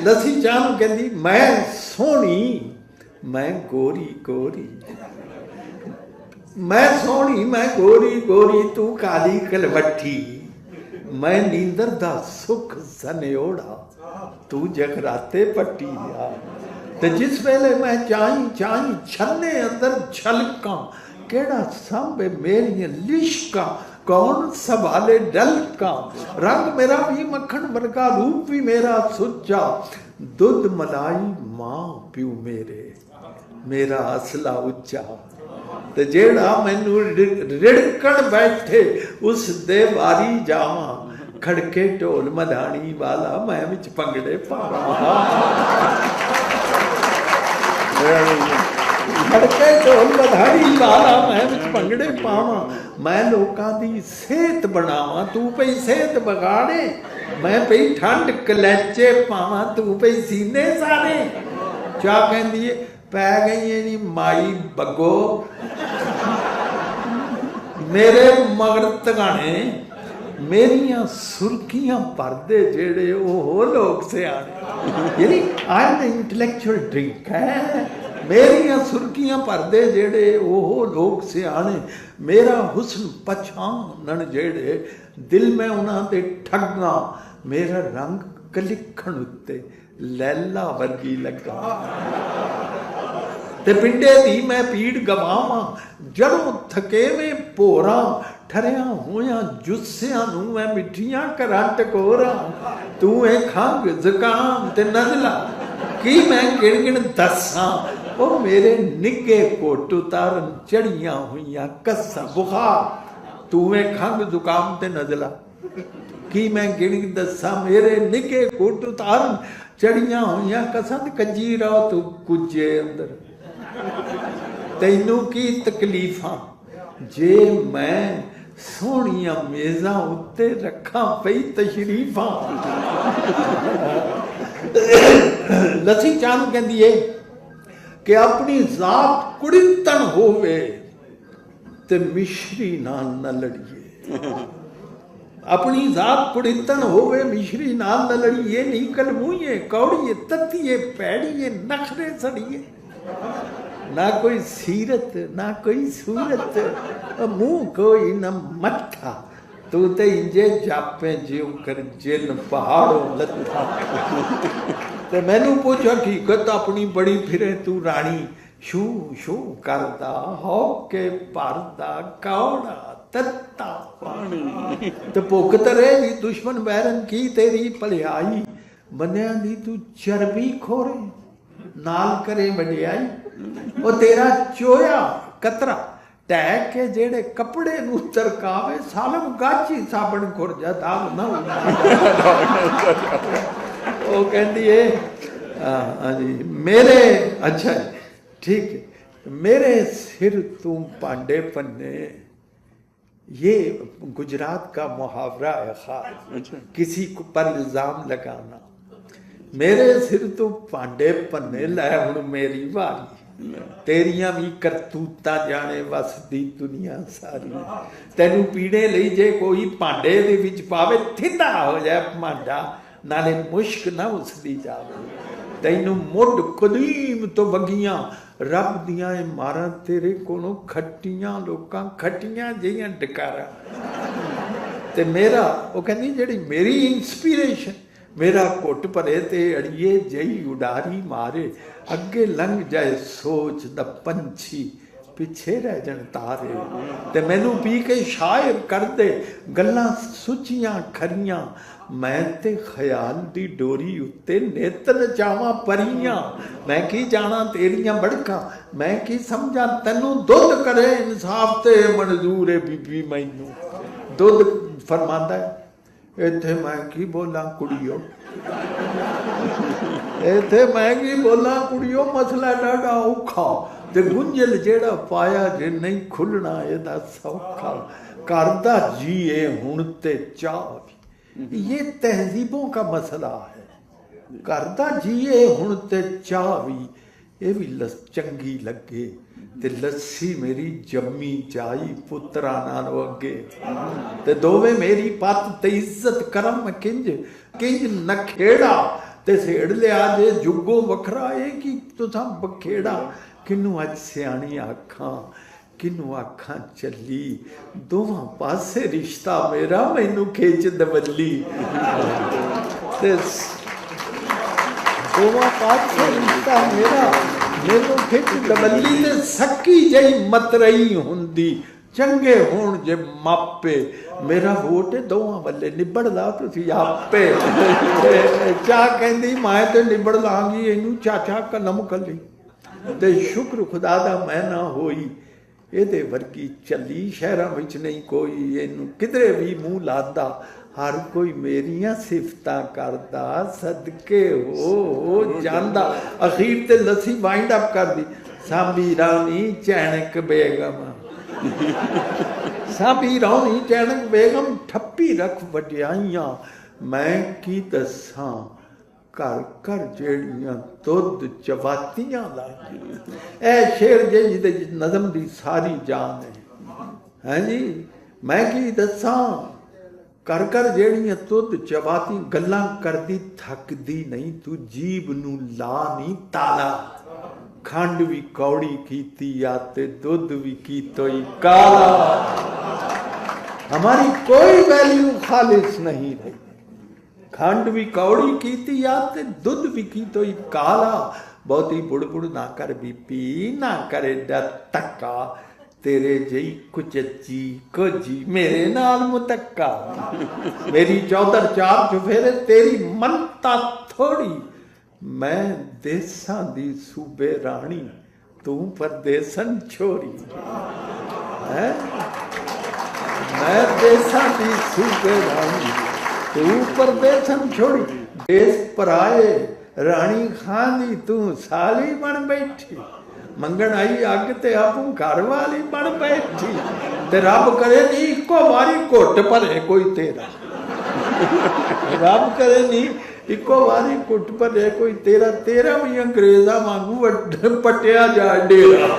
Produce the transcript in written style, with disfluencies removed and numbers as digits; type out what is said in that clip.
लस्सी चाह नूं कहंदी मैं सोहनी मैं गोरी गोरी, मैं सोहनी मैं गोरी गोरी तू काली कलवट्ठी, मैं नींदर दा सुख सनोड़ा तू जगराते पट्टी आ। ते जिस वेले मैं चाई चाई छन्ने अंदर छलकां, केड़ा सांभे मेरियां लिशकां, कौन संभाले डलकां। रंग मेरा भी मक्खन वर्गा, रूप भी मेरा सुच्चा, दुध मलाई मां प्यू मेरे, मेरा असला उच्चा। ते जेड़ा मैनू रिड़कण बैठे उस दे वारी जावां, खड़के ढोल मधानी वाला मैं विच भंगड़े पावां। खड़के ढोल मधानी वाला मैं विच भंगड़े पावां, मैं लोकां दी सेहत बनावां तू पई सेहत बगाड़े, मैं पई ठंड कलैचे पावां तू पई सीने सारे। चाह कहंदी है पै गई है नी माई बग्गो मेरे मगर तगाने, मेरियां सुर्खियां भरदे जेड़े ओह लोग सियाणे। यानी आई एम इंटलैक्चुअल ड्रिंक है, मेरियां सुर्खियां भरदे जेड़े ओह लोग सियाणे, मेरा हुस्न पछाणन जेड़े दिल में उन्हां दे ठग्गा, मेरा रंग कलिखण उत्ते लैला वर्गी लगा। ते पिंडे दी मैं पीड़ गवावां, जड़ों थकेवे भोरां, ठरिया होया जुस्सियां नूं मैं मिठियां करां टकोरां। तू है खंघ जुकाम ते नज़ला की मैं गिण गिण दसां, ओ मेरे निगे घुट उतारन चढ़ियां होइयां कस्सां। बुखार तू है खंघ जुकाम ते नज़ला की मैं गिण गिण दसां, मेरे निगे घुट उतारन चढ़ियां होइयां कस्सां। ते कंजी रहो तू कुजे अंदर, तैनू की तकलीफां जे मैं सोहणियां मेज़ां उत्ते रखां पई तशरीफां। लस्सी चाह नूं कहंदी है कि अपनी जात कुड़ितन होवे ते मिश्री नाल न लड़िए। अपनी जात कुड़ितन होवे मिश्री नाल न लड़िए, नीकल मूहिए कौड़िए तत्तिए पैड़िए नखरे सड़िए। ना कोई सीरत ना कोई सूरत, मुंह कोई न मत्था, तू ते इंजे जापे ज्यों कर जिन पहाड़ों लत्था। ते मैनू पुछ हकीकत अपनी बड़ी फिरे तू रानी, शू शू करदा हो के भरदा कौड़ा तत्ता पानी। ते भुख तरेगी दुश्मन बैरन की तेरी भलियाई, बंदियां दी तू चरबी खोरे नाल करे वडियाई। वो तेरा चोया कतरा टै के जेड़े कपड़े नूं तरकावे, सालम गाची साबण खुरजा दाग ना वो कहती है हाँ जी मेरे, अच्छा ठीक है, मेरे सिर तुम पांडे पन्ने, ये गुजरात का मुहावरा है खास, किसी को पर इल्जाम लगाना। मेरे सिर तो पांडे पन्ने लै हुण मेरी वारी, तेरियां भी करतूतां जाने वसदी दुनिया सारी। तैनू पीने लई जे कोई भांडे दे विच पावे, ठिंडा हो जाए भांडा नाले मुश्क ना उसदी जावे। तैनू मुढ़ कदीम तो वगियां रब दियां मारां तेरे कोलों खट्टियां लोकां खट्टियां जिहियां डकारां। ते मेरा वो कहंदी जेहड़ी मेरी इंस्पीरेशन, मेरा घुट भरे ते अड़िए जई उडारी मारे, अगे लंघ जाए सोच द पंछी पिछे रह जन तारे। ते मैनू पी के शायर कर दे गल्लां सुचियां खरियां, मैं ते ख्याल दी डोरी उत्ते नित नचावां परियां। मैं की जाना तेरियां बड़कां, मैं की समझा तैनू दुध करे इंसाफ ते मंजूर है बीबी मैनू। दुध फरमांदा है इत्थे मैं की बोला कुड़ियो, इत्थे मैं की बोला कुड़ियो, मसला डाढ़ा औखा ते गुंजल जेड़ा पाया जे नहीं खुलना एदा सौखा। घर दा जीए हुण ते चाह, ये तहजीबों का मसला है। घर दा जीए हुण ते चाह भी, ये भी चंगी लगे ते लस्सी मेरी जम्मी जाई पुत्रा नालों अगे। ते दोवे मेरी पत ते इज्जत करम किंज किंज नखेड़ा, ते सेड़ लिया जे जुगो वखरा ये कि तुसां बखेड़ा किनू अज सियाणी आखां किनू आखां चली दोवां पासे रिश्ता मेरा मैनू खिच दवली ते दोवां पासे रिश्ता मेरा मैनू खिच दवली ते सक्की जही मतरई हुंदी चंगे होण जे मापे मेरा वोट दोवां वल्ले निबड़दा तुसीं आपे चा कहंदी मैं ते निबड़ लांगी इनू चाचा कलम कली ते शुक्र खुदा दा मैं ना होई ਇਹਦੇ ਵਰਗੀ ਚੱਲੀ ਸ਼ਹਿਰਾਂ ਵਿੱਚ ਨਹੀਂ ਕੋਈ ਇਹਨੂੰ ਕਿਧਰੇ ਵੀ ਮੂੰਹ ਲਾਦਾ ਹਰ ਕੋਈ ਮੇਰੀਆਂ ਸਿਫਤਾਂ ਕਰਦਾ ਸਦਕੇ ਹੋ ਜਾਂਦਾ ਅਖੀਰ ਤੇ ਲੱਸੀ ਵਾਈਂਡ ਅਪ ਕਰਦੀ ਸਾਬੀ ਰਾਣੀ ਚੈਨਕ ਬੇਗਮ ਸਾਬੀ ਰਾਣੀ ਚੈਨਕ ਬੇਗਮ ਠੱਪੀ ਰੱਖ ਵਡਿਆਈਆਂ ਮੈਂ ਕੀ ਦੱਸਾਂ घर घर जेड़ियां दुध चवातियां लागी ए शेर जी नज़म दी सारी जान है जी मैं की दसा घर घर जेड़ियां दुध चवाती गल्लां करदी थकदी नहीं तू जीभ नू ला नहीं ताला खंड भी कौड़ी कीती आते दुध भी कीतोई काला हमारी कोई वैल्यू खालिस नहीं रही खंड भी कौड़ी कीती ते दुध भी की तो काला बहुती बुड़ ना कर बीपी ना करे तक्का तेरे जई कुचची कोजी मेरे नाल मुतक्का मेरी चौधर चार चुफेरे तेरी मनता थोड़ी मैं देसां दी सूबे रानी तू परदेसन छोड़ी है मैं देसां दी सूबे रानी तू परदेसन छोड़ी देश पराए रानी खां दी तू साली बन बैठी मंगण आई अग ते आपू घर वाली बन बैठी ते रब करे नी इको वारी घुट भरे कोई तेरा रब करे नी इको वारी घुट भरे कोई तेरा तेरा भी अंग्रेजा वांगू पटिया जा डेरा